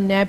NAB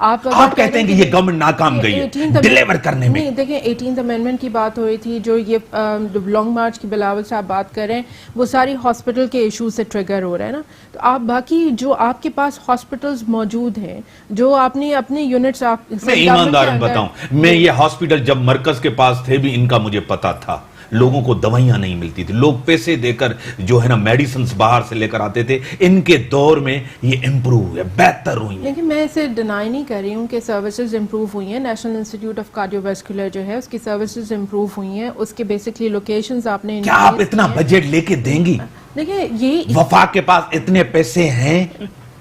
آپ کہتے ہیں کہ یہ گورنمنٹ ناکام گئی ہے ڈیلیور کرنے میں. نہیں دیکھیں 18th امینڈمنٹ کی بات ہو رہی تھی, جو یہ لانگ مارچ کی بلاول صاحب بات کر رہے ہیں وہ ساری ہاسپٹل کے ایشو سے ٹریگر ہو رہا ہے نا. تو آپ باقی جو آپ کے پاس ہاسپٹلز موجود ہیں, جو آپ نے اپنے یونٹس, میں ایماندار بتاؤں, میں یہ ہاسپٹل جب مرکز کے پاس تھے بھی ان کا مجھے پتا تھا. لوگوں کو دوائیاں نہیں ملتی تھی, لوگ پیسے دے کر جو ہے نا میڈیسنز باہر سے لے کر آتے تھے. ان کے دور میں یہ امپروو ہے, بہتر ہوئی ہیں. لیکن میں اسے ڈینائی نہیں کر رہی ہوں کہ سروسز امپروو ہوئی ہیں. National institute of cardio vascular جو ہے اس کی سروسز امپروو ہوئی ہیں. اس کے بیسکلی لوکیشنز آپ نے, کیا آپ اتنا بجٹ لے کے دیں گی؟ دیکھیں یہ وفاق کے پاس اتنے پیسے ہیں,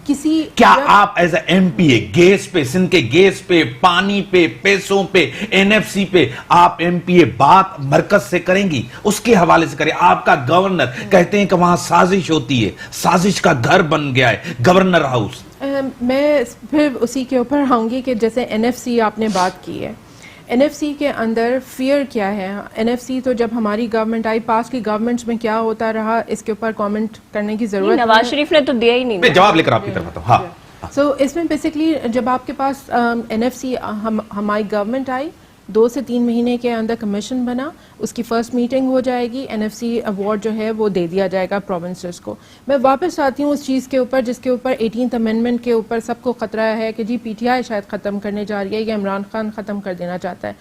کسی کیا آپ as a M P A gas پہ, سندھ کے گیس پہ, پانی پہ, پیسوں پہ, این ایف سی پہ آپ ایم پی اے بات مرکز سے کریں گی؟ اس کے حوالے سے کریں. آپ کا گورنر کہتے ہیں کہ وہاں سازش ہوتی ہے, سازش کا گھر بن گیا ہے گورنر ہاؤس. میں پھر اسی کے اوپر آؤں گی کہ جیسے این ایف سی آپ نے بات کی ہے, این ایف سی کے اندر فیئر کیا ہے. این ایف سی تو جب ہماری گورنمنٹ آئی, پاس کی گورنمنٹس میں کیا ہوتا رہا اس کے اوپر کامنٹ کرنے کی ضرورت نہیں. نواز شریف نے تو دیا ہی نہیں. میں جواب لے کر آپ کی طرف آتا ہوں. ہاں, سو اس میں بیسکلی جب آپ کے پاس این ایف سی, ہماری گورنمنٹ آئی, 2 سے 3 مہینے کے اندر کمیشن بنا, اس کی فرسٹ میٹنگ ہو جائے گی, این ایف سی ایوارڈ جو ہے وہ دے دیا جائے گا پروونسز کو. میں واپس آتی ہوں اس چیز کے اوپر جس کے اوپر 18th امینڈمنٹ کے اوپر سب کو خطرہ ہے کہ جی پی ٹی آئی شاید ختم کرنے جا رہی ہے یا عمران خان ختم کر دینا چاہتا ہے.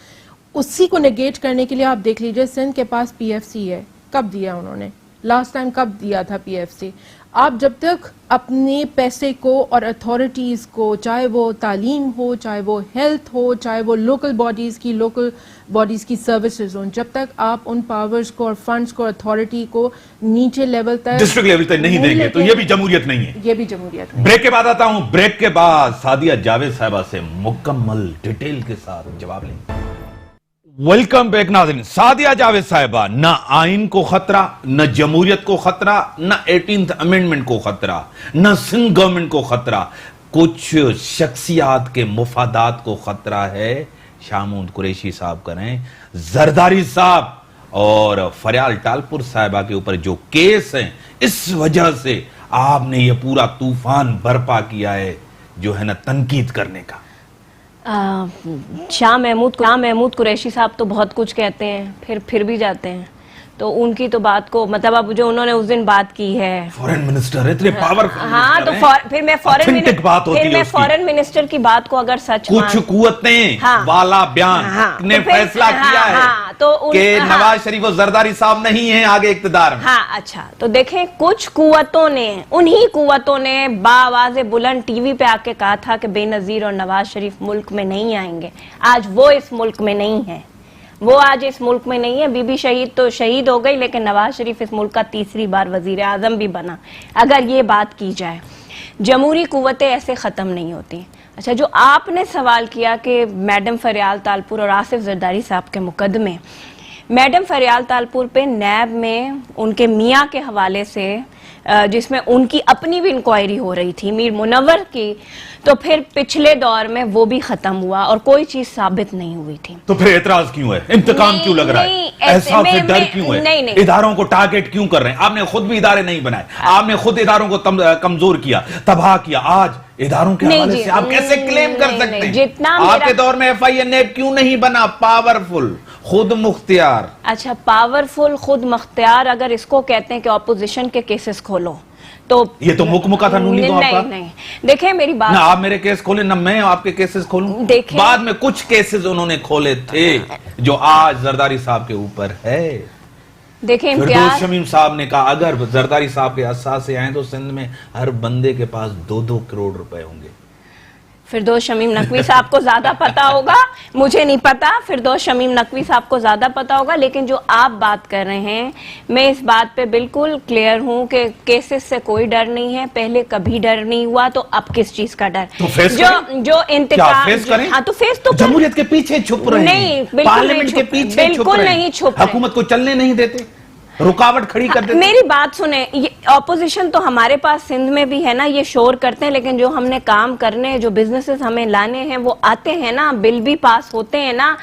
اسی کو نگیٹ کرنے کے لیے آپ دیکھ لیجئے سندھ کے پاس پی ایف سی ہے. کب دیا انہوں نے, لاسٹ ٹائم کب دیا تھا پی ایف سی؟ آپ جب تک اپنے پیسے کو اور اتھارٹیز کو, چاہے وہ تعلیم ہو, چاہے وہ ہیلتھ ہو, چاہے وہ لوکل باڈیز کی سروسز ہوں, جب تک آپ ان پاورز کو اور فنڈز کو, اتھارٹی کو نیچے لیول تک, ڈسٹرکٹ لیول تک نہیں دیں گے تو یہ بھی جمہوریت نہیں ہے. یہ بھی جمہوریت نہیں. بریک کے بعد آتا ہوں. بریک کے بعد سعدیہ جاوید صاحبہ سے مکمل ڈیٹیل کے ساتھ جواب لیں گے. ویلکم بیک ناظرین. سعدیہ جاوید صاحبہ, نہ آئین کو خطرہ, نہ جمہوریت کو خطرہ, نہ 18th امینڈمنٹ کو خطرہ, نہ سندھ گورنمنٹ کو خطرہ, کچھ شخصیات کے مفادات کو خطرہ ہے. شامود قریشی صاحب کریں, زرداری صاحب اور فریال ٹالپور صاحبہ کے اوپر جو کیس ہیں, اس وجہ سے آپ نے یہ پورا طوفان برپا کیا ہے جو ہے نا تنقید کرنے کا. شاہ محمود قریشی صاحب تو بہت کچھ کہتے ہیں, پھر بھی جاتے ہیں. تو ان کی تو بات کو, مطلب اب جو انہوں نے اس دن بات کی ہے, فورن منسٹر اتنے پاورفل, ہاں تو پھر میں فورن منسٹر کی بات کو اگر سچ کچھ قوتیں والا بیان نے فیصلہ کیا ہے کہ نواز شریف و زرداری صاحب نہیں ہیں آگے اقتدار میں. ہاں اچھا, تو دیکھیں کچھ قوتوں نے, انہی قوتوں نے باواز بلند ٹی وی پہ آ کے کہا تھا کہ بے نظیر اور نواز شریف ملک میں نہیں آئیں گے. آج وہ اس ملک میں نہیں ہے, وہ آج اس ملک میں نہیں ہے. بی بی شہید تو شہید ہو گئی, لیکن نواز شریف اس ملک کا 3ری بار وزیر اعظم بھی بنا. اگر یہ بات کی جائے, جمہوری قوتیں ایسے ختم نہیں ہوتی. اچھا, جو آپ نے سوال کیا کہ میڈم فریال تالپور اور آصف زرداری صاحب کے مقدمے, میڈم فریال تالپور پہ نیب میں ان کے میاں کے حوالے سے, جس میں ان کی اپنی بھی انکوائری ہو رہی تھی میر منور کی, تو پھر پچھلے دور میں وہ بھی ختم ہوا اور کوئی چیز ثابت نہیں ہوئی تھی. تو پھر اعتراض کیوں ہے, انتقام کیوں لگ رہا ہے, احساس سے ڈر کیوں ہے, اداروں کو ٹارگٹ کیوں کر رہے ہیں؟ آپ نے خود بھی ادارے نہیں بنائے, آپ نے خود اداروں کو کمزور کیا, تباہ کیا. آج اداروں کے حوالے سے آپ کیسے کلیم کر سکتے ہیں؟ آپ کے دور میں ایف آئی این نیب کیوں نہیں بنا پاورفل, خود مختار؟ اچھا, پاورفل خود مختار اگر اس کو کہتے ہیں کہ اپوزیشن کے کیسز کھولو تو یہ تو مکمکا تھا نولی کو آپ کا. نہیں, دیکھیں میری بات, نہ آپ میرے کیس کھولیں نہ میں آپ کے کیسز کھولوں. بعد میں کچھ کیسز انہوں نے کھولے تھے جو آج زرداری صاحب کے اوپر ہے. دیکھیں فردوس شمیم صاحب نے کہا اگر زرداری صاحب کے اثاثے آئیں تو سندھ میں ہر بندے کے پاس 2-2 کروڑ روپے ہوں گے. فردوس شمیم نقوی صاحب کو زیادہ پتا ہوگا, مجھے نہیں پتا, فردوس شمیم نقوی صاحب کو زیادہ پتا ہوگا. لیکن جو آپ بات کر رہے ہیں, میں اس بات پہ بالکل کلیئر ہوں کہ کیسز سے کوئی ڈر نہیں ہے, پہلے کبھی ڈر نہیں ہوا, تو اب کس چیز کا ڈر؟ جو انتقام, ہاں تو فیس تو جمہوریت کے پیچھے چھپ رہے ہیں, پارلیمنٹ کے پیچھے چھپ رہے ہیں, حکومت کو چلنے نہیں دیتے, رکاوٹ کھڑی کر دیتے. میری بات سنیں, اپوزیشن تو ہمارے پاس سندھ میں بھی ہے نا, یہ شور کرتے ہیں, لیکن جو ہم نے کام کرنے, جو بزنسز ہمیں لانے ہیں وہ آتے ہیں نا, بل بھی پاس ہوتے ہیں نا,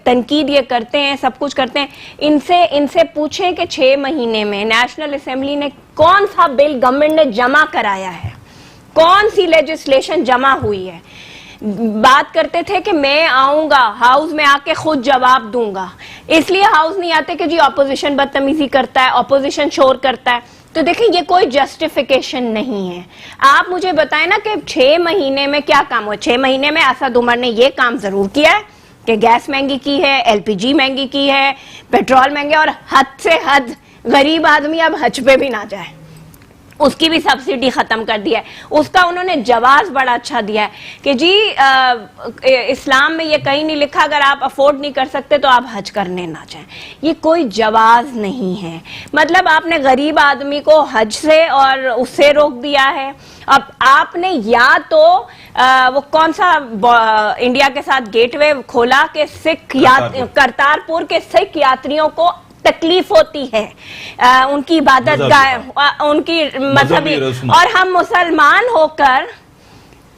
تنقید یہ کرتے ہیں, سب کچھ کرتے ہیں. ان سے پوچھیں کہ 6 مہینے میں نیشنل اسمبلی نے کون سا بل گورنمنٹ نے جمع کرایا ہے, کون سی لیجسلیشن جمع ہوئی ہے؟ بات کرتے تھے کہ میں آؤں گا ہاؤس میں آ کے خود جواب دوں گا، اس لیے ہاؤس نہیں آتے کہ جی اپوزیشن بدتمیزی کرتا ہے، اپوزیشن شور کرتا ہے. تو دیکھیں یہ کوئی جسٹیفیکیشن نہیں ہے. آپ مجھے بتائیں نا کہ 6 مہینے میں کیا کام ہوا. 6 مہینے میں اسد عمر نے یہ کام ضرور کیا ہے کہ گیس مہنگی کی ہے، LPG مہنگی کی ہے، پیٹرول مہنگے، اور حد سے حد غریب آدمی اب حج پہ بھی نہ جائے، اس کی بھی سبسڈی ختم کر دیا ہے. اس کا انہوں نے جواز بڑا اچھا دیا ہے کہ جی اسلام میں یہ کہیں نہیں لکھا اگر آپ افورڈ نہیں کر سکتے تو آپ حج کرنے نہ جائیں. یہ کوئی جواز نہیں ہے. مطلب آپ نے غریب آدمی کو حج سے اور اس سے روک دیا ہے. اب آپ نے یا تو وہ کون سا انڈیا کے ساتھ گیٹ وے کھولا کہ سکھ کرتارپور کے سکھ یاتریوں کو تکلیف ہوتی ہے ان کی عبادت گاہ، ان کی مذہبی، اور ہم مسلمان ہو کر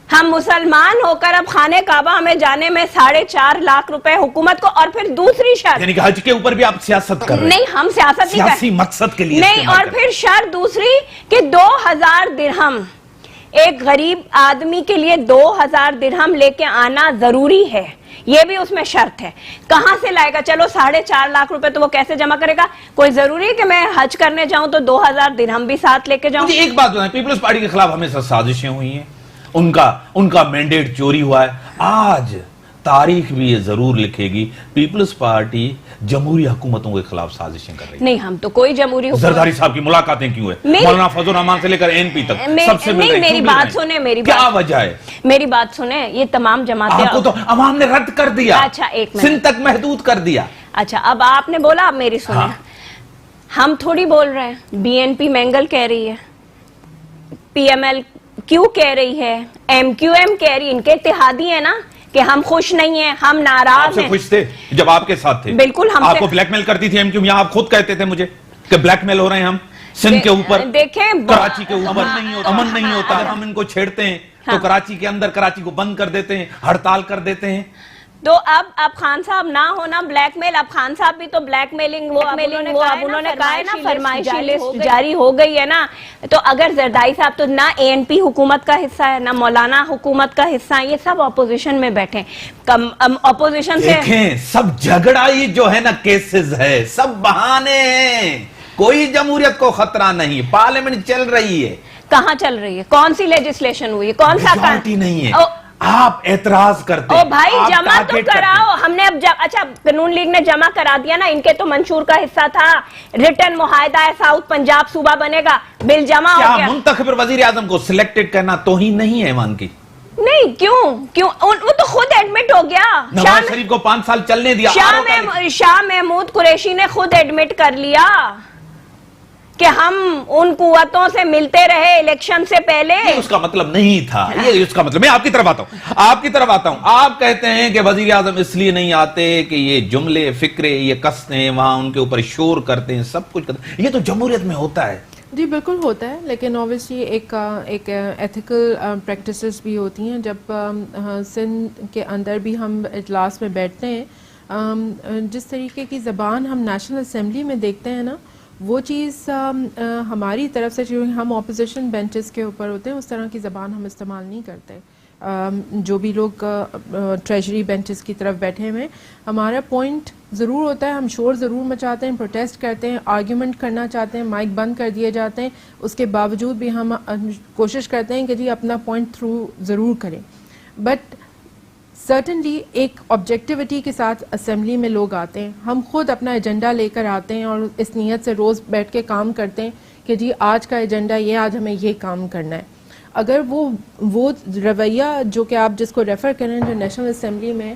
اب خانہ کعبہ ہمیں جانے میں 4.5 لاکھ روپے حکومت کو. اور پھر دوسری شرط، یعنی کہ حج کے اوپر بھی آپ سیاست کر رہے ہیں. نہیں ہم سیاست نہیں کر سیاسی مقصد کے لیے نہیں. اور پھر شرط دوسری کہ 2000 درہم ایک غریب آدمی کے لیے 2000 درہم لے کے آنا ضروری ہے. یہ بھی اس میں شرط ہے. کہاں سے لائے گا؟ چلو 4.5 لاکھ روپے تو وہ کیسے جمع کرے گا؟ کوئی ضروری ہے کہ میں حج کرنے جاؤں تو 2000 درہم بھی ساتھ لے کے جاؤں؟ مجھے ایک بات بتائیں، پیپلز پارٹی کے خلاف ہمیشہ سازشیں ہوئی ہیں، ان کا مینڈیٹ چوری ہوا ہے. آج تاریخ بھی یہ ضرور لکھے گی پیپلز پارٹی جمہوری حکومتوں کے خلاف سازشیں کر رہی ہے. نہیں، ہم تو کوئی جمہوری زرداری صاحب کی ملاقاتیں کیوں ہے؟ مولانا فضل الرحمان سے لے کر NP تک سب سے مل رہے ہیں. میری بات سنیں، کیا وجہ ہے؟ میری بات سنیں. یہ تمام جماعتیں، آپ کو تو عوام نے رد کر دیا. اچھا ایک منٹ، سندھ تک محدود کر دیا. اچھا اب آپ نے بولا، اب میری سنیں. ہم تھوڑی بول رہے ہیں، BNP مینگل کہہ رہی ہے، PML کیوں کہہ رہی ہے، MQM کہہ رہی ہے. ان کے اتحادی ہیں نا کہ ہم خوش نہیں ہیں، ہم ناراض ہیں. خوش تھے جب آپ کے ساتھ تھے؟ بالکل. ہم آپ کو بلیک میل کرتی تھی MQM، یہاں آپ خود کہتے تھے مجھے کہ بلیک میل ہو رہے ہیں ہم سندھ کے اوپر. دیکھیں کراچی کے اوپر امن نہیں ہوتا، ہم ان کو چھیڑتے ہیں تو کراچی کے اندر کراچی کو بند کر دیتے ہیں، ہڑتال کر دیتے ہیں. تو اب خان صاحب نہ ہونا بلیک میل. اب خان صاحب بھی تو بلیک میلنگ وہ اب انہوں نے کہا ہے نا فرمائشی لسٹ جاری ہو گئی ہے نا. تو اگر زرداری صاحب تو نہ ANP حکومت کا حصہ ہے، نہ مولانا حکومت کا حصہ ہے، یہ سب اپوزیشن میں بیٹھے. اپوزیشن سے دیکھیں سب جھگڑائی جو ہے نا کیسز ہے، سب بہانے ہیں. کوئی جمہوریت کو خطرہ نہیں. پارلیمنٹ چل رہی ہے. کہاں چل رہی ہے؟ کون سی لیجسلیشن ہوئی ہے؟ کون سا میجورٹی نہیں ہے. آپ اعتراض کرتے ہیں. بھائی جمع تو کراؤ. ہم نے اب اچھا قانون لیگ نے جمع کرا دیا نا، ان کے تو منشور کا حصہ تھا. ریٹن معاہدہ ہے، ساؤتھ پنجاب صوبہ بنے گا، بل جمع ہو گیا. کیا منتخب وزیر اعظم کو سلیکٹڈ کرنا توہین نہیں ہے ایوان کی؟ نہیں. کیوں وہ تو خود ایڈمٹ ہو گیا. نواز شریف کو 5 سال چلنے دیا. شاہ محمود قریشی نے خود ایڈمٹ کر لیا کہ ہم ان قوتوں سے ملتے رہے الیکشن سے پہلے. یہ اس کا مطلب نہیں تھا. یہ اس کا مطلب، میں آپ کی طرف آتا ہوں. آپ کہتے ہیں کہ وزیر اعظم اس لیے نہیں آتے کہ یہ جملے فکرے یہ کستے ہیں، وہاں ان کے اوپر شور کرتے ہیں، سب کچھ کرتے ہیں. یہ تو جمہوریت میں ہوتا ہے. جی بالکل ہوتا ہے، لیکن اوبیسلی ایک ایتھیکل پریکٹسز بھی ہوتی ہیں. جب سندھ کے اندر بھی ہم اجلاس میں بیٹھتے ہیں، جس طریقے کی زبان ہم نیشنل اسمبلی میں دیکھتے ہیں نا، وہ چیز ہماری طرف سے جو ہم اپوزیشن بینچز کے اوپر ہوتے ہیں اس طرح کی زبان ہم استعمال نہیں کرتے. جو بھی لوگ ٹریجری بینچز کی طرف بیٹھے ہوئے، ہمارا پوائنٹ ضرور ہوتا ہے، ہم شور ضرور مچاتے ہیں، پروٹیسٹ کرتے ہیں، آرگیومنٹ کرنا چاہتے ہیں، مائک بند کر دیے جاتے ہیں. اس کے باوجود بھی ہم کوشش کرتے ہیں کہ جی اپنا پوائنٹ تھرو ضرور کریں. بٹ سرٹنلی ایک آبجیکٹیوٹی کے ساتھ اسمبلی میں لوگ آتے ہیں. ہم خود اپنا ایجنڈا لے کر آتے ہیں اور اس نیت سے روز بیٹھ کے کام کرتے ہیں کہ جی آج کا ایجنڈا یہ، آج ہمیں یہ کام کرنا ہے. اگر وہ رویہ جو کہ آپ جس کو ریفر کریں جو نیشنل اسمبلی میں،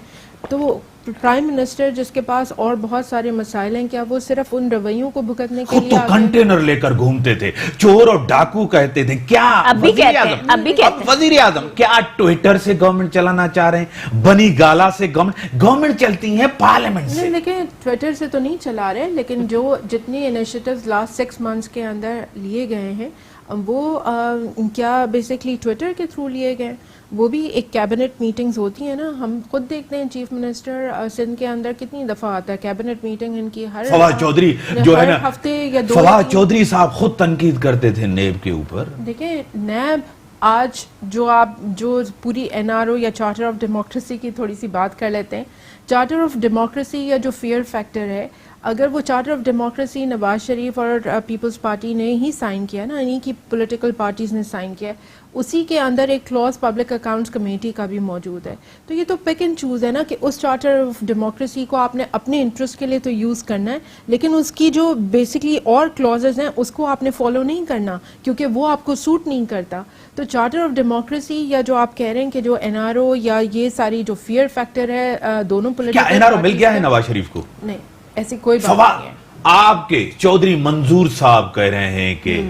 تو پرائم منسٹر جس کے پاس اور بہت سارے مسائل ہیں، کیا وہ صرف ان رویوں کو بھگتنے کے لیے کنٹینر لے کر گھومتے تھے، چور اور ڈاکو کہتے تھے؟ کیا وزیر اعظم کیا ٹویٹر سے گورنمنٹ چلانا چاہ رہے ہیں؟ بنی گالا سے گورنمنٹ چلتی ہیں پارلیمنٹ سے؟ لیکن ٹویٹر سے تو نہیں چلا رہے، لیکن جو جتنی انیشیٹیوز لاسٹ 6 months کے اندر لیے گئے ہیں وہ کیا بیسکلی ٹویٹر کے تھرو لیے گئے؟ وہ بھی ایک کیبنٹ میٹنگز ہوتی ہیں نا. ہم خود دیکھتے ہیں چیف منسٹر سندھ کے اندر کتنی دفعہ آتا ہے کیبنٹ میٹنگ ان کی. ہر فواد چودھری جو ہے نا، ہفتے یا 2 فواد چودھری صاحب خود تنقید کرتے تھے نیب کے اوپر. دیکھیں نیب آج جو پوری NRO یا چارٹر آف ڈیموکریسی کی تھوڑی سی بات کر لیتے ہیں. چارٹر آف ڈیموکریسی یا جو فیئر فیکٹر ہے, اگر وہ charter of democracy Nawaz Sharif اور پیپلز پارٹی نے ہی سائن کیا نا, انہیں کی پولیٹیکل پارٹیز نے سائن کیا, اسی کے اندر ایک کلوز پبلک اکاؤنٹس کمیٹی کا بھی موجود ہے. تو یہ تو پک اینڈ چوز ہے نا کہ اس چارٹر آف ڈیموکریسی کو آپ نے اپنے انٹرسٹ کے لیے تو یوز کرنا ہے, لیکن اس کی جو بیسکلی اور کلوزز ہیں اس کو آپ نے فالو نہیں کرنا کیونکہ وہ آپ کو سوٹ نہیں کرتا. تو چارٹر آف ڈیموکریسی یا جو آپ کہہ رہے ہیں کہ جو NRO یا یہ ساری جو فیئر فیکٹر ہے دونوں پولیٹیکل, کیا NRO مل گیا ہے نواز شریف کو؟ نہیں, ایسی کوئی بات نہیں ہے. آپ کے چودھری منظور صاحب کہہ رہے ہیں کہ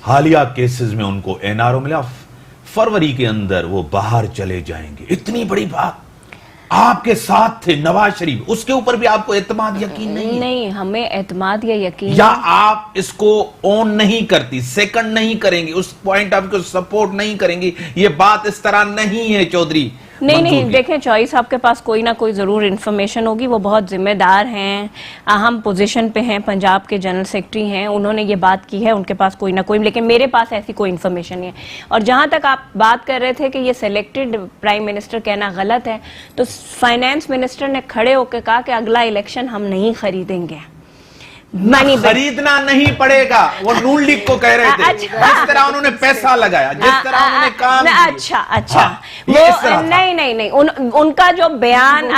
حالیہ کیسز میں ان کو NRO ملا, فروری کے اندر وہ باہر چلے جائیں گے. اتنی بڑی بات, آپ کے ساتھ تھے نواز شریف, اس کے اوپر بھی آپ کو اعتماد یقین نہیں؟ نہیں, ہمیں اعتماد یا یقین, یا آپ اس کو اون نہیں کرتی, سیکنڈ نہیں کریں گی, اس پوائنٹ آپ کو سپورٹ نہیں کریں گی؟ یہ بات اس طرح نہیں ہے چودھری. نہیں, دیکھیں چوئی صاحب کے پاس کوئی نہ کوئی ضرور انفارمیشن ہوگی, وہ بہت ذمہ دار ہیں, اہم پوزیشن پہ ہیں, پنجاب کے جنرل سیکرٹری ہیں, انہوں نے یہ بات کی ہے, ان کے پاس کوئی نہ کوئی, لیکن میرے پاس ایسی کوئی انفارمیشن نہیں ہے. اور جہاں تک آپ بات کر رہے تھے کہ یہ سلیکٹڈ پرائم منسٹر کہنا غلط ہے, تو فائنانس منسٹر نے کھڑے ہو کے کہا کہ اگلا الیکشن ہم نہیں خریدیں گے. خریدنا نہیں پڑے گا, وہ نون لیگ کو کہہ رہے تھے, جس طرح انہوں نے پیسہ لگایا, جس طرح انہوں نے کام کیا. اچھا, وہ نہیں, ان کا جو بیان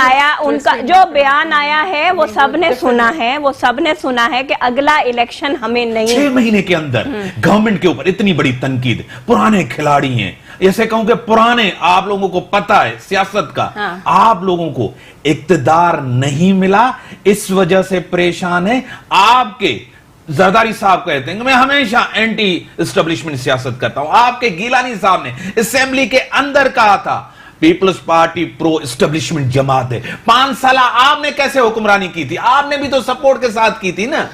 آیا ہے وہ سب نے سنا ہے, کہ اگلا الیکشن ہمیں نہیں. 6 مہینے کے اندر گورنمنٹ کے اوپر اتنی بڑی تنقید, پرانے کھلاڑی ہیں, ایسے کہوں کہ پرانے, آپ لوگوں کو پتا ہے سیاست کا, آپ لوگوں کو اقتدار نہیں ملا, اس وجہ سے پریشان ہے. آپ کے زرداری صاحب کہتے ہیں کہ میں ہمیشہ اینٹی اسٹیبلشمنٹ سیاست کرتا ہوں. آپ کے گیلانی صاحب نے اسمبلی کے اندر کہا تھا پیپلز پارٹی پرو اسٹیبلشمنٹ جماعت ہے. 5 سالہ آپ نے کیسے حکمرانی کی تھی؟ آپ نے بھی تو سپورٹ کے ساتھ کی تھی نا.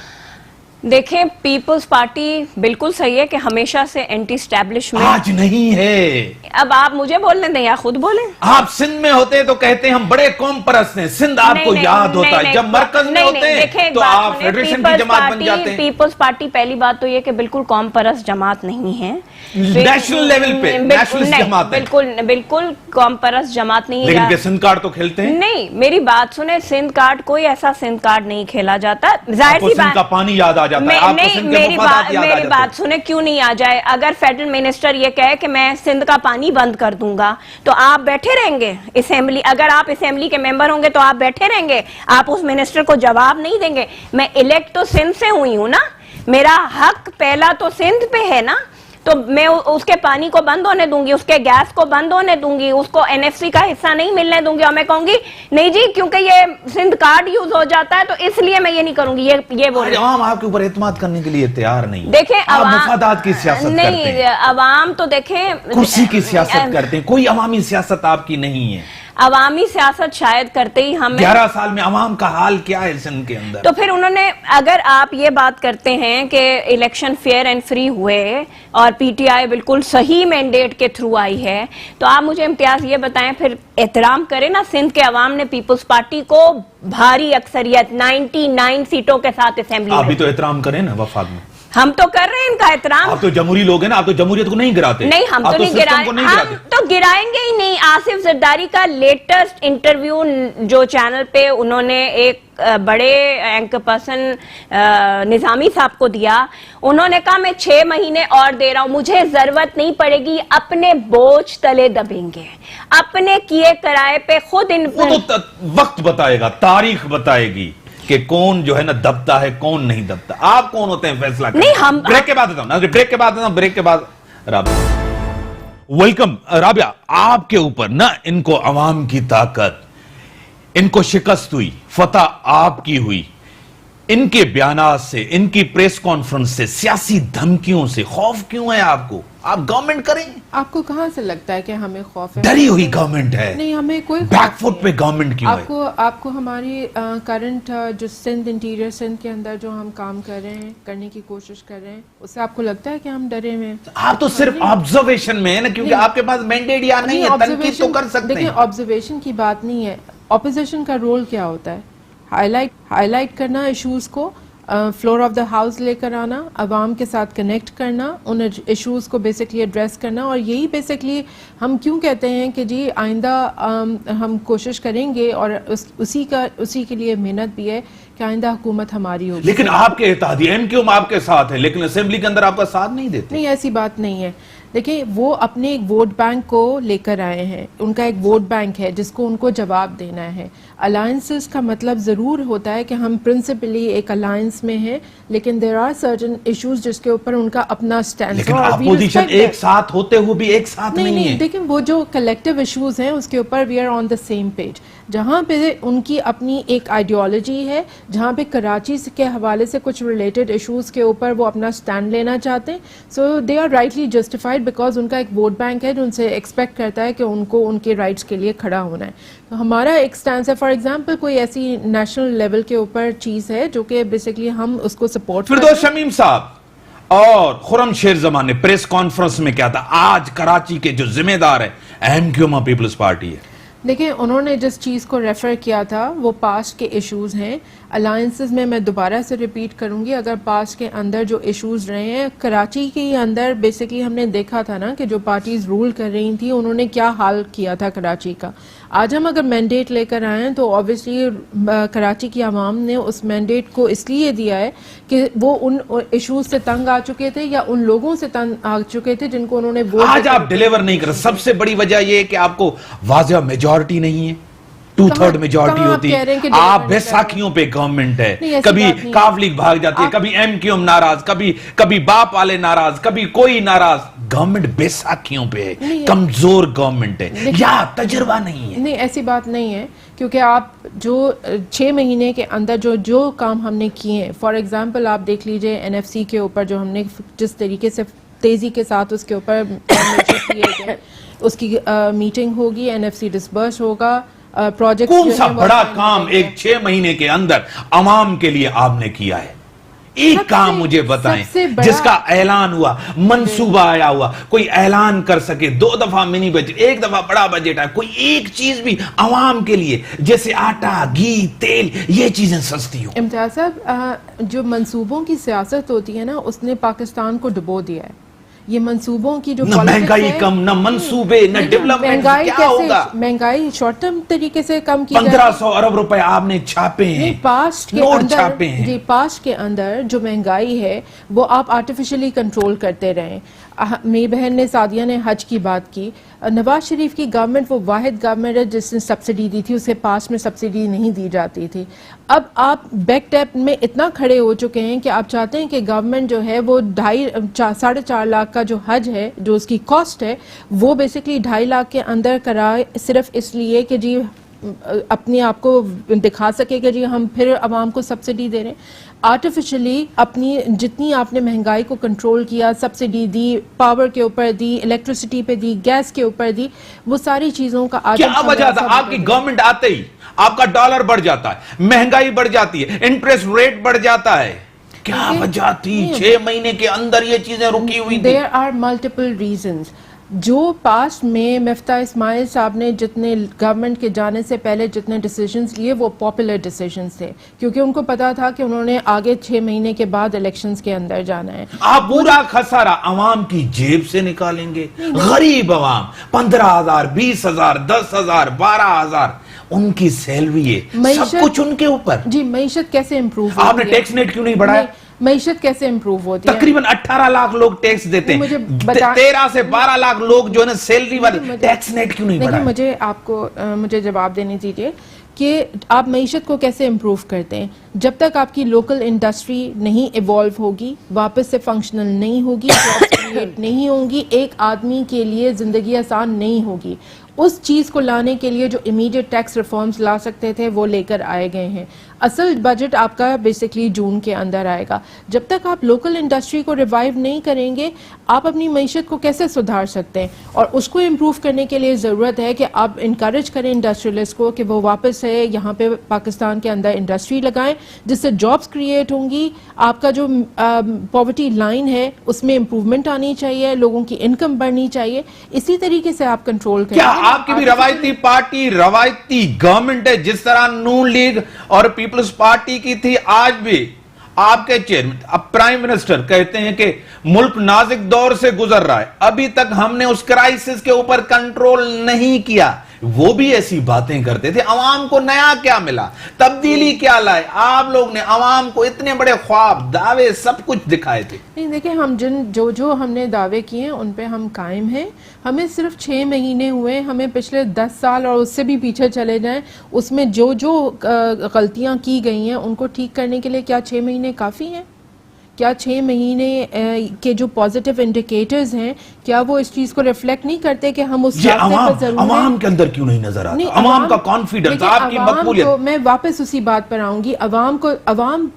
دیکھیں, پیپلز پارٹی بالکل صحیح ہے کہ ہمیشہ سے اینٹی اسٹیبلشمنٹ, آج نہیں ہے. اب آپ مجھے بولنے دیں یا خود بولیں. آپ سندھ میں ہوتے تو کہتے ہیں ہم بڑے قوم پرست ہیں, سندھ آپ کو یاد ہوتا ہے. جب مرکز میں ہوتے ہیں تو آپ فیڈریشن کی جماعت بن جاتے ہیں. پیپلز پارٹی پہلی بات تو یہ کہ بالکل قوم پرست جماعت نہیں ہے, نیشنل لیول پہ نیشنلسٹ جماعت ہے. بالکل قوم پرست جماعت نہیں ہے. لیکن کہ سندھ کارڈ تو کھیلتے ہیں. نہیں, میری بات سنیں, سندھ کارڈ کوئی ایسا سندھ کارڈ نہیں کھیلا جاتا. ظاہر سی بات, کا پانی یاد آ جاتا ہے, آپ کو سندھ کے مفادات یاد آ جاتے ہیں. میری بات سنیں, کیوں نہیں آ جائے. اگر فیڈرل منسٹر یہ کہے کہ میں سندھ کا پانی بند کر دوں گا تو آپ بیٹھے رہیں گے اسمبلی, اگر آپ اسمبلی کے ممبر ہوں گے تو آپ بیٹھے رہیں گے, آپ اس منسٹر کو جواب نہیں دیں گے. میں الیکٹ تو سندھ سے ہوئی ہوں نا, میرا حق پہلا تو سندھ پہ ہے نا, تو میں اس کے پانی کو بند ہونے دوں گی, اس کے گیس کو بند ہونے دوں گی, اس کو NFC کا حصہ نہیں ملنے دوں گی, اور میں کہوں گی نہیں جی کیونکہ یہ سندھ کارڈ یوز ہو جاتا ہے تو اس لیے میں یہ نہیں کروں گی. یہ بول رہے ہیں. عوام آپ کے اوپر اعتماد کرنے کے لیے تیار نہیں. دیکھیں, آپ مفادات کی سیاست کرتے ہیں. نہیں, عوام تو دیکھیں کرسی کی سیاست کرتے ہیں, کوئی عوامی سیاست آپ کی نہیں ہے. عوامی سیاست شاید کرتے ہی ہمیں. 11 سال میں عوام کا حال کیا ہے سندھ کے اندر؟ تو پھر انہوں نے, اگر آپ یہ بات کرتے ہیں کہ الیکشن فیئر اینڈ فری ہوئے اور PTI بالکل صحیح مینڈیٹ کے تھرو آئی ہے, تو آپ مجھے امتیاز یہ بتائیں, پھر احترام کریں نا. سندھ کے عوام نے پیپلز پارٹی کو بھاری اکثریت 99 سیٹوں کے ساتھ اسمبلی میں. آپ بھی تو احترام کریں نا وفاق میں. ہم تو کر رہے ہیں ان کا احترام. آپ تو جمہوری لوگ ہیں نا, آپ تو جمہوریت کو نہیں گراتے. نہیں, ہم تو نہیں گرائیں, ہم تو گرائیں گے ہی نہیں. آصف زرداری کا لیٹسٹ انٹرویو جو چینل پہ انہوں نے ایک بڑے اینکر پرسن نظامی صاحب کو دیا, انہوں نے کہا میں 6 مہینے اور دے رہا ہوں, مجھے ضرورت نہیں پڑے گی, اپنے بوجھ تلے دبیں گے, اپنے کیے کرائے پہ خود. وہ تو وقت بتائے گا, تاریخ بتائے گی کہ کون جو ہے نا دبتا ہے, کون نہیں دبتا. آپ کون ہوتے ہیں فیصلہ کرنے؟ نہیں, ہم بریک کے بعد آتا ہوں, بریک کے بعد رابعہ. ویلکم رابعہ. آپ کے اوپر نا ان کو عوام کی طاقت, ان کو شکست ہوئی, فتح آپ کی ہوئی. ان کے بیانات سے, ان کی پریس کانفرنس سے, سیاسی دھمکیوں سے خوف کیوں ہے آپ کو؟ آپ گورنمنٹ کریں. آپ کو کہاں سے لگتا ہے کہ ہمیں خوف ہے؟ ڈری ہوئی گورنمنٹ ہے. نہیں, ہمیں کوئی بیک فٹ پہ گورنمنٹ کیوں ہے؟ آپ کو ہماری کرنٹ جو سندھ انٹیریئر سندھ کے اندر جو ہم کام کر رہے ہیں, کرنے کی کوشش کر رہے ہیں, اس سے آپ کو لگتا ہے کہ ہم ڈرے ہوئے ہیں؟ آپ تو صرف آبزرویشن میں ہے نا, کیونکہ آپ کے پاس مینڈیٹ یا نہیں ہے, تنقید تو کر سکتے ہیں. دیکھیں, آبزرویشن کی بات نہیں ہے. اپوزیشن کا رول کیا ہوتا ہے؟ ہائی لائٹ کرنا ایشوز کو, فلور آف دا ہاؤس لے کر آنا, عوام کے ساتھ کنیکٹ کرنا, ان ایشوز کو بیسکلی ایڈریس کرنا. اور یہی بیسکلی ہم کیوں کہتے ہیں کہ جی آئندہ ہم کوشش کریں گے, اور اسی کے لیے محنت بھی ہے کہ آئندہ حکومت ہماری ہوگی. لیکن آپ کے اتحادی ایم کیو ایم آپ کے ساتھ ہے, لیکن اسمبلی کے اندر آپ کا ساتھ نہیں دیتے. نہیں, ایسی بات نہیں ہے. دیکھیں, وہ اپنے ایک ووٹ بینک کو لے کر آئے ہیں, ان کا ایک ووٹ بینک ہے جس کو ان کو جواب دینا ہے. الائنسز کا مطلب ضرور ہوتا ہے کہ ہم پرنسپلی ایک الائنس میں ہیں, لیکن دیر آر سرٹن ایشوز جس کے اوپر ان کا اپنا سٹینڈ. لیکن اپوزیشن ایک ساتھ ہوتے ہوئے بھی ایک ساتھ نہیں ہے. دیکھیں, وہ جو کلیکٹیو ایشوز ہیں اس کے اوپر we are on the same page. جہاں پہ ان کی اپنی ایک آئیڈیالوجی ہے, جہاں پہ کراچی کے حوالے سے کچھ ریلیٹڈ ایشوز کے اوپر وہ اپنا سٹینڈ لینا چاہتے ہیں, so they are rightly justified because ان کا ایک ووٹ بینک ہے جو ان سے ایکسپیکٹ کرتا ہے کہ ان کو ان کے رائٹس کے لیے کھڑا ہونا ہے. تو ہمارا ایک سٹینس ہے, فار ایگزامپل کوئی ایسی نیشنل لیول کے اوپر چیز ہے جو کہ بیسکلی ہم اس کو سپورٹ. فردوس شمیم صاحب اور خرم شیر زمان نے پریس کانفرنس میں کیا تھا, آج کراچی کے جو ذمہ دار ہے M Q M Peoples Party ہے. دیکھیں, انہوں نے جس چیز کو ریفر کیا تھا وہ پاسٹ کے ایشوز ہیں. الائنسز میں دوبارہ سے ریپیٹ کروں گی, اگر پاسٹ کے اندر جو ایشوز رہے ہیں, کراچی کے اندر بیسکلی ہم نے دیکھا تھا نا کہ جو پارٹیز رول کر رہی تھیں انہوں نے کیا حال کیا تھا کراچی کا. آج ہم اگر مینڈیٹ لے کر آئے ہیں تو اوبیسلی کراچی کی عوام نے اس مینڈیٹ کو اس لیے دیا ہے کہ وہ ان ایشوز سے تنگ آ چکے تھے یا ان لوگوں سے تنگ آ چکے تھے جن کو انہوں نے ووٹ. آج آپ ڈیلیور نہیں کر. سب سے بڑی وجہ یہ ہے کہ آپ کو واضح میجورٹی نہیں ہے, 2/3 میجورٹی ہوتی ہے. آپ بیساکھیوں پہ گورنمنٹ ہے, کبھی کاف لیگ بھاگ جاتی ہے, کبھی ایم کیو ایم ناراض, کبھی باپ والے ناراض, کبھی کوئی ناراض. گورنمنٹ بیساکھیوں پہ ہے, کمزور گورنمنٹ ہے, یا تجربہ نہیں ہے. نہیں, ایسی بات نہیں ہے, کیونکہ آپ جو 6 مہینے کے اندر جو کام ہم نے کیے ہیں, فار ایگزامپل آپ دیکھ لیجئے این ایف سی کے اوپر جو ہم نے جس طریقے سے تیزی کے ساتھ اس کے اوپر اس کی میٹنگ ہوگی, این ایف سی ڈسبرس ہوگا, پروجیکٹ. کون سا بڑا کام ایک 6 مہینے کے اندر عوام کے لیے آپ نے کیا ہے؟ ایک کام مجھے بتائیں جس کا اعلان ہوا, منصوبہ آیا ہوا, کوئی اعلان کر سکے. 2 دفعہ منی بجٹ, 1 دفعہ بڑا بجٹ ہے, کوئی ایک چیز بھی عوام کے لیے جیسے آٹا, گھی, تیل, یہ چیزیں سستی ہوں. امتیاز صاحب, جو منصوبوں کی سیاست ہوتی ہے نا, اس نے پاکستان کو ڈبو دیا ہے. یہ منصوبوں کی جو نہ مہنگائی کم, نہ منصوبے, نہ ڈیولپمنٹ, کیا ہوگا؟ مہنگائی شارٹ ٹرم طریقے سے کم کی جائے. 1500 ارب روپے آپ نے چھاپے ہیں, نوٹ چھاپے ہیں. جی, پاسٹ کے اندر جو مہنگائی ہے وہ آپ آرٹیفیشلی کنٹرول کرتے رہیں. میری بہن نے, سعدیہ نے حج کی بات کی. نواز شریف کی گورنمنٹ وہ واحد گورنمنٹ ہے جس نے سبسڈی دی تھی, اسے پاس میں سبسڈی نہیں دی جاتی تھی. اب آپ بیک ٹیپ میں اتنا کھڑے ہو چکے ہیں کہ آپ چاہتے ہیں کہ گورنمنٹ جو ہے وہ 4.5 لاکھ کا جو حج ہے, جو اس کی کاسٹ ہے, وہ بیسکلی 2.5 لاکھ کے اندر کرائے, صرف اس لیے کہ جی اپنے آپ کو دکھا سکے کہ جی ہم پھر عوام کو سبسڈی دے رہے ہیں. آرٹیفیشلی اپنی جتنی آپ نے مہنگائی کو کنٹرول کیا, سبسڈی دی, پاور کے اوپر دی, الیکٹریسٹی پہ دی, گیس کے اوپر دی, وہ ساری چیزوں کا کیا وجہ تھا؟ آپ کی گورنمنٹ آتے ہی آپ کا ڈالر بڑھ جاتا ہے, مہنگائی بڑھ جاتی ہے, انٹرسٹ ریٹ بڑھ جاتا ہے. کیا وجہ تھی 6 مہینے کے اندر یہ چیزیں رکی ہوئی تھی؟ There are multiple reasons. جو پاسٹ میں مفتاح اسماعیل صاحب نے جتنے گورنمنٹ کے جانے سے پہلے جتنے ڈیسیجنز لیے وہ پاپولر ڈیسیجنز تھے, کیونکہ ان کو پتا تھا کہ انہوں نے آگے 6 مہینے کے بعد الیکشنز کے اندر جانا ہے. آپ پورا خسارہ عوام کی جیب سے نکالیں گے. غریب عوام 15,000, 20,000, 10,000, 12,000 ان کی سیلری ہے, سب کچھ ان کے اوپر. جی, معیشت کیسے امپروو ہوتی ہے؟ آپ نے ٹیکس نیٹ کیوں نہیں بڑھایا؟ معیشت کیسے امپروو ہوتی ہے؟ تقریباً 18 لاکھ لوگ ٹیکس دیتے ہیں, 13 سے 12 لاکھ لوگ جو ہے نا سیلری والے, ٹیکس نیٹ کیوں نہیں بڑھایا؟ دیکھیں, مجھے جواب دینے دیجیے کہ آپ معیشت کو کیسے امپروو کرتے ہیں. جب تک آپ کی لوکل انڈسٹری نہیں ایوالو ہوگی, واپس سے فنکشنل نہیں ہوگی, جابس کریٹ نہیں ہوں گی, ایک آدمی کے لیے زندگی آسان نہیں ہوگی. اس چیز کو لانے کے لیے جو امیڈیٹ ٹیکس ریفارمز لا سکتے تھے وہ لے کر آئے گئے ہیں. اصل بجٹ آپ کا بیسکلی جون کے اندر آئے گا. جب تک آپ لوکل انڈسٹری کو ریوائیو نہیں کریں گے, آپ اپنی معیشت کو کیسے سدھار سکتے ہیں؟ اور اس کو امپروو کرنے کے لیے ضرورت ہے کہ آپ انکریج کریں انڈسٹریلسٹ کو کہ وہ واپس سے یہاں پہ پاکستان کے اندر انڈسٹری لگائیں, جس سے جابس کریٹ ہوں گی. آپ کا جو پاورٹی لائن ہے اس میں امپروومنٹ آنی چاہیے, لوگوں کی انکم بڑھنی چاہیے. اسی طریقے سے آپ کنٹرول کریں. کیا آپ کی بھی روایتی پارٹی, روایتی گورنمنٹ ہے جس طرح نون لیگ اور پیپلز پارٹی کی تھی, آج بھی آپ کے چیئرمین اب پرائم منسٹر کہتے ہیں کہ ملک نازک دور سے گزر رہا ہے, ابھی تک ہم نے اس کرائسس کے اوپر کنٹرول نہیں کیا. وہ بھی ایسی باتیں کرتے تھے. عوام کو نیا کیا ملا, تبدیلی کیا لائے آپ لوگ نے؟ عوام کو اتنے بڑے خواب, دعوے, سب کچھ دکھائے تھے. نہیں دیکھیں, ہم جو ہم نے دعوے کیے ہیں ان پہ ہم قائم ہیں. ہمیں صرف 6 مہینے ہوئے, ہمیں پچھلے 10 سال اور اس سے بھی پیچھے چلے جائیں, اس میں جو غلطیاں کی گئی ہیں ان کو ٹھیک کرنے کے لیے کیا 6 مہینے کافی ہیں؟ کیا 6 مہینے کے جو پازیٹیو انڈیکیٹرز ہیں کیا وہ اس چیز کو ریفلیکٹ نہیں کرتے کہ ہم اس راستے پر ضرور ہیں؟ عوام کے اندر کیوں نہیں نظر آتا؟ عوام کا کانفیڈنس, آپ کی مقبولیت. میں واپس اسی بات پر آؤں گی. عوام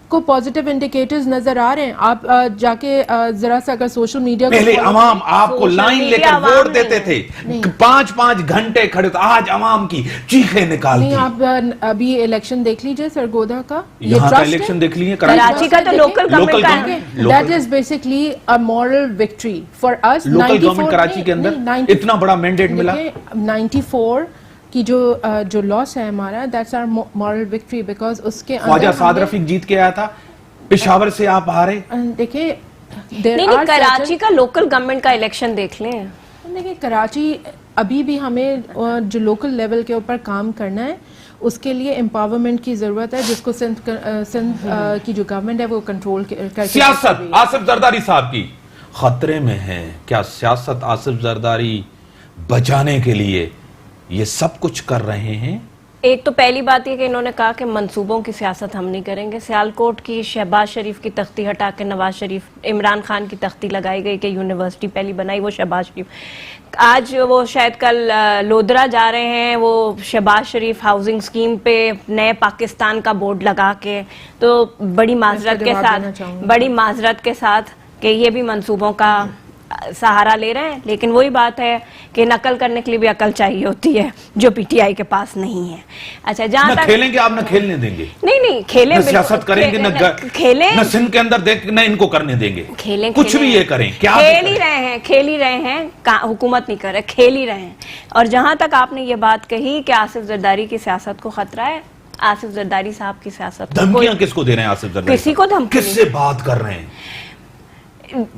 کو پازیٹیو انڈیکیٹرز نظر آ رہے ہیں. آپ جا کے ذرا سا اگر سوشل میڈیا پہلے عوام آپ کو لائن لے کر ووٹ دیتے تھے, 5 گھنٹے کھڑے تھے, آج عوام کی چیخیں نکالتی. نہیں, آپ ابھی الیکشن دیکھ لیجئے سرگودا کا, یہاں کا الیکشن دیکھ لیجئے, کراچی کا تو لوکل گورنمنٹ کا ہے. That is basically a moral victory for us. Local government Karachi کے اندر اتنا بڑا مینڈیٹ ملا. 94 کی جو لاس ہے ہمارا, that's our moral victory because اس کے اندر خواجہ سعد رفیق جیت کے آیا تھا, پشاور سے آپ ہارے. دیکھیں نہیں, کراچی کا لوکل گورنمنٹ کا الیکشن دیکھ لیں. دیکھیں کراچی ابھی بھی ہمیں جو لوکل لیول کے اوپر کام کرنا ہے, اس کے لیے امپاورمنٹ کی ضرورت ہے, جس کو سندھ کی جو گورنمنٹ ہے وہ کنٹرول کر. سیاست آصف زرداری صاحب کی خطرے میں ہے. کیا سیاست آصف زرداری بچانے کے لیے یہ سب کچھ کر رہے ہیں؟ ایک تو پہلی بات یہ کہ انہوں نے کہا کہ منصوبوں کی سیاست ہم نہیں کریں گے. سیالکوٹ کی شہباز شریف کی تختی ہٹا کے نواز شریف, عمران خان کی تختی لگائی گئی کہ یونیورسٹی پہلی بنائی وہ شہباز شریف. آج وہ شاید کل لودرا جا رہے ہیں, وہ شہباز شریف ہاؤسنگ سکیم پہ نئے پاکستان کا بورڈ لگا کے. تو بڑی معذرت کے ساتھ کہ یہ بھی منصوبوں کا سہارا لے رہے ہیں. لیکن وہی بات ہے کہ نقل کرنے کے لیے بھی عقل چاہیے ہوتی ہے, جو پی ٹی آئی کے پاس نہیں ہے. اچھا, جہاں تک کھیلیں گے آپ, نہ کھیلنے دیں گے. نہیں کھیلیں, نہ سیاست کریں گے, نہ سندھ کے اندر دیکھ, نہ ان کو کرنے دیں گے. کھیلیں, کچھ بھی یہ کریں, کیا کھیل ہی رہے ہیں, حکومت نہیں کر رہے, کھیل ہی رہے ہیں. اور جہاں تک آپ نے یہ بات کہی کہ آصف زرداری کی سیاست کو خطرہ ہے, آصف زرداری صاحب کی سیاست دھمکیاں کس کو دے رہے ہیں آصف زرداری؟ کسی کو دھمکی, کس سے بات کر رہے ہیں؟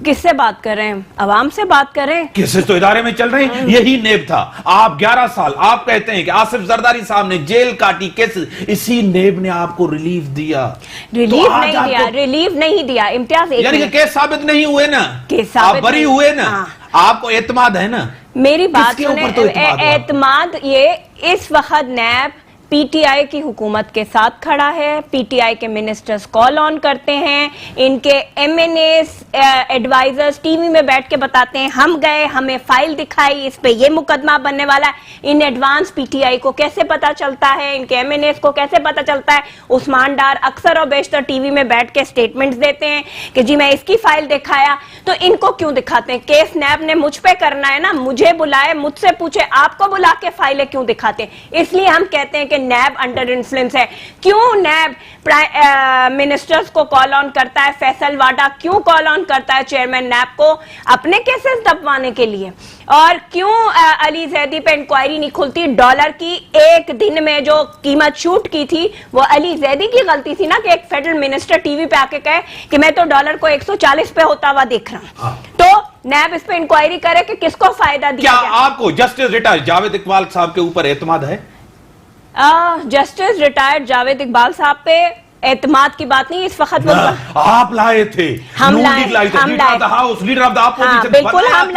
کس سے بات کر رہے ہیں؟ عوام سے بات کر رہے ہیں. کس تو ادارے میں چل رہے ہیں. یہی نیب تھا. آپ 11 سال آپ کہتے ہیں کہ آصف زرداری صاحب نے جیل کاٹی, کس اسی نیب نے آپ کو ریلیف دیا. ریلیف نہیں دیا امتیاز, یعنی کہ کیس ثابت نہیں ہوئے نا, آپ بری ہوئے نا, آپ کو اعتماد ہے نا. میری بات اعتماد, یہ اس وقت نیب پی ٹی آئی کی حکومت کے ساتھ کھڑا ہے. پی ٹی آئی کے منسٹرز کال آن کرتے ہیں, ان کے M N As advisors T V میں بیٹھ کے بتاتے ہیں ہم گئے, ہمیں فائل دکھائی, اس پہ یہ مقدمہ بننے والا ہے. In advance P T I کو کیسے پتا چلتا ہے, ان کے ایم این ایز کو کیسے پتا چلتا ہے؟ عثمان ڈار اکثر اور بیشتر ٹی وی میں بیٹھ کے سٹیٹمنٹس دیتے ہیں کہ جی میں اس کی فائل دکھایا. تو ان کو کیوں دکھاتے ہیں؟ کیس نیب نے مجھ پہ کرنا ہے نا, مجھے بلائے, مجھ سے پوچھے, آپ کو بلا کے فائلیں کیوں دکھاتے ہیں؟ اس لیے ہم کہتے ہیں کہ نیب انڈر انفلوئنس ہے. کیوں نیب منسٹرز کو کال آن کرتا ہے؟ فیصل واڈا کیوں کال آن کرتا ہے چیئرمین نیب کو اپنے کیسز دبوانے کے لیے؟ اور کیوں علی زیدی پہ انکوائری نہیں کھلتی؟ ڈالر کی ایک دن میں جو قیمت شوٹ کی تھی وہ علی زیدی کی غلطی تھی نا, کہ ایک فیڈرل منسٹر ٹی وی پہ آ کے کہے کہ میں تو ڈالر کو 140 پہ ہوتا ہوا دیکھ رہا ہوں. تو نیب اس پہ انکوائری کرے کہ کس کو فائدہ دیا. کیا آپ کو جسٹس ریٹائرڈ جاوید اقبال صاحب کے اوپر اعتماد ہے؟ جسٹس ریٹائرڈ جاوید اقبال صاحب پہ اعتماد کی بات نہیں. اس وقت وہ آپ لائے تھے, بالکل ہم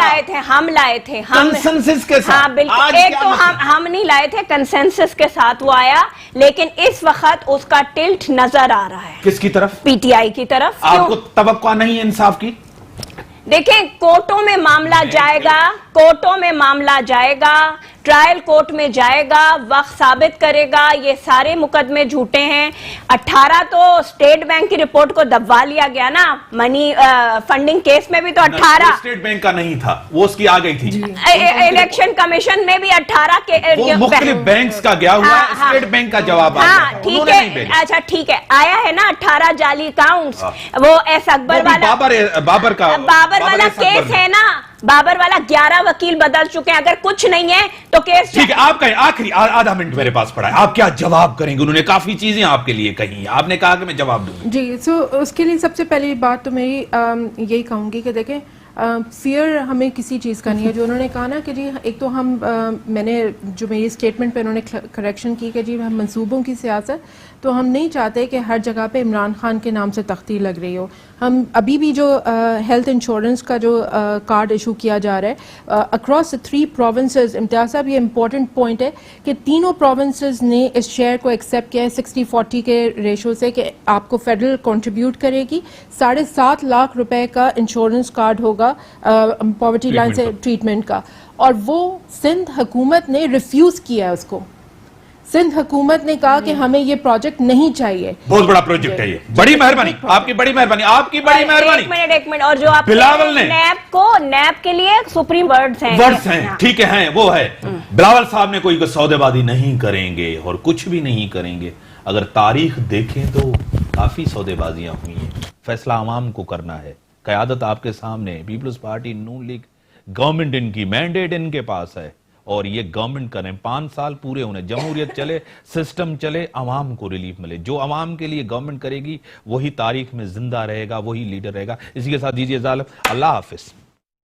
لائے تھے کنسنسس کے ساتھ. ایک تو ہم نہیں لائے تھے, کنسنسس کے ساتھ وہ آیا, لیکن اس وقت اس کا ٹلٹ نظر آ رہا ہے. کس کی طرف؟ پی ٹی آئی کی طرف. آپ کو توقع نہیں ہے انصاف کی؟ دیکھیں, کورٹوں میں معاملہ جائے گا, کورٹوں میں معاملہ جائے گا, ٹرائل کورٹ میں جائے گا, وقت ثابت کرے گا یہ سارے مقدمے جھوٹے ہیں. 18 تو اسٹیٹ بینک کی رپورٹ کو دبوا لیا گیا نا, منی فنڈنگ کیس میں بھی تو 18 اسٹیٹ بینک کا نہیں تھا, وہ اس کی آ گئی تھی. الیکشن کمیشن میں بھی 18 مختلف بینکس کا گیا ہوا ہے, اسٹیٹ بینک کا جواب آیا. ہاں ٹھیک ہے, اچھا ٹھیک ہے, آیا ہے نا 18 جعلی اکاؤنٹس. وہ ایس اکبر والا بابر والا کیس ہے نا, بابر والا 11 وکیل بدل چکے ہیں, اگر کچھ نہیں ہے تو کیس. ٹھیک ہے, آپ کہیں آخری آدھا منٹ میرے پاس پڑا ہے, آپ کیا جواب کریں گے؟ انہوں نے کافی چیزیں آپ کے لیے کہی, آپ نے کہا کہ میں جواب دوں گی. جی, سو اس کے لیے سب سے پہلی بات تو میں یہی کہوں گی کہ دیکھیں فیئر ہمیں کسی چیز کا نہیں ہے. جو انہوں نے کہا نا کہ جی ایک تو ہم میں نے جو میری اسٹیٹمنٹ پہ انہوں نے کریکشن کی کہ جی ہم منصوبوں کی سیاست, تو ہم نہیں چاہتے کہ ہر جگہ پہ عمران خان کے نام سے تختی لگ رہی ہو. ہم ابھی بھی جو ہیلتھ انشورنس کا جو کارڈ ایشو کیا جا رہا ہے اکراس 3 پروونسز, امتیاز صاحب یہ امپورٹنٹ پوائنٹ ہے کہ تینوں پروونسز نے اس شیئر کو ایکسیپٹ کیا ہے 60-40 کے ریشو سے کہ آپ کو فیڈرل کنٹریبیوٹ کرے گی. 7.5 لاکھ روپے کا انشورنس کارڈ ہوگا پاورٹی لائن سے ٹریٹمنٹ کا, اور وہ سندھ حکومت نے ریفیوز کیا ہے اس کو. سندھ حکومت نے کہا کہ ہمیں یہ پروجیکٹ نہیں چاہیے. بہت بڑا پروجیکٹ ہے یہ, بڑی مہربانی آپ کی, بڑی مہربانی آپ کی, بڑی مہربانی. ایک منٹ, اور جو آپ بلاول نے نیب کے لیے سپریم ورڈز ہیں, ٹھیک ہے, وہ ہے بلاول صاحب نے کوئی سودے بازی نہیں کریں گے اور کچھ بھی نہیں کریں گے. اگر تاریخ دیکھیں تو کافی سودے بازیاں ہوئی ہیں. فیصلہ عوام کو کرنا ہے, قیادت آپ کے سامنے, پیپلز پارٹی نون لیگ گورنمنٹ ان کی, مینڈیٹ ان کے پاس ہے, اور یہ گورنمنٹ کریں. 5 سال پورے ہونے, جمہوریت چلے, سسٹم چلے, عوام کو ریلیف ملے. جو عوام کے لیے گورنمنٹ کرے گی وہی تاریخ میں زندہ رہے گا, وہی لیڈر رہے گا. اسی کے ساتھ دیجیے اجازت, اللہ حافظ.